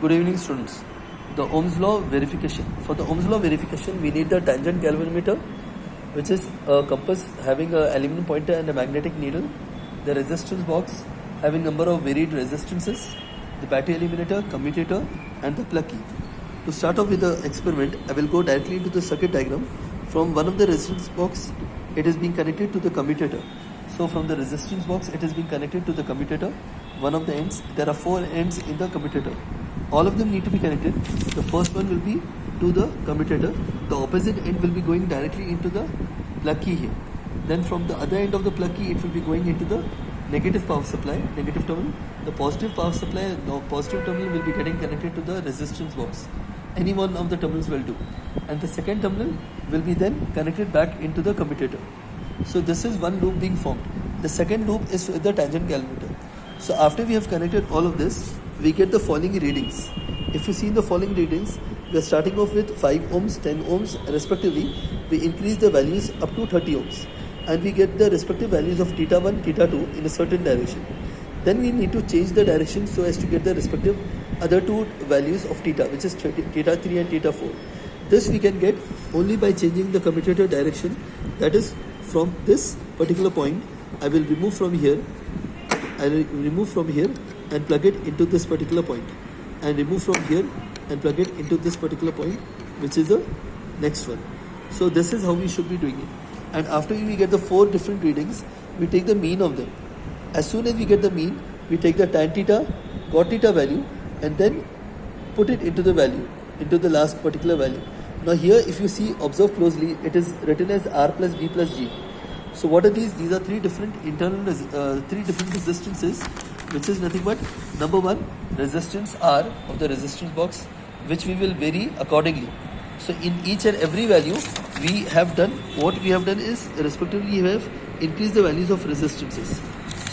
Good evening, students. The Ohm's law verification. For the Ohm's law verification, we need the tangent galvanometer, which is a compass having a aluminum pointer and a magnetic needle, the resistance box having number of varied resistances, the battery eliminator, commutator, and the plug key. To start off with the experiment, I will go directly into the circuit diagram. From one of the resistance box, it is being connected to the commutator. So from the resistance box, it is being connected to the commutator. One of the ends, there are 4 ends in the commutator. All of them need to be connected. The first one will be to the commutator. The opposite end will be going directly into the plug key here. Then from the other end of the plug key, it will be going into the negative power supply, negative terminal. The positive power supply, the positive terminal will be getting connected to the resistance box. Any one of the terminals will do. And the second terminal will be then connected back into the commutator. So this is one loop being formed. The second loop is with the tangent galvanometer. So after we have connected all of this, we get the following readings. If you see the following readings, we are starting off with 5 ohms, 10 ohms respectively. We increase the values up to 30 ohms. And we get the respective values of theta 1, theta 2 in a certain direction. Then we need to change the direction so as to get the respective other two values of theta, which is theta 3 and theta 4. This we can get only by changing the commutator direction. That is, from this particular point, I will remove from here. I will remove from here and plug it into this particular point, and remove from here and plug it into this particular point, which is the next one. So this is how we should be doing it. And after we get the 4 different readings, we take the mean of them. As soon as we get the mean, we take the tan theta, cot theta value, and then put it into the value, into the last particular value. Now here, if you see, observe closely, it is written as R plus B plus G. So what are these? These are 3 different resistances, which is nothing but number 1, resistance R of the resistance box, which we will vary accordingly. So in each and every value, what we have done is respectively we have increased the values of resistances.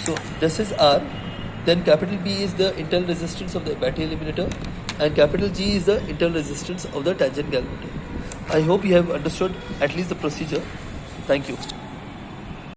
So this is R, then capital B is the internal resistance of the battery eliminator, and capital G is the internal resistance of the tangent galvanometer. I hope you have understood at least the procedure. Thank you.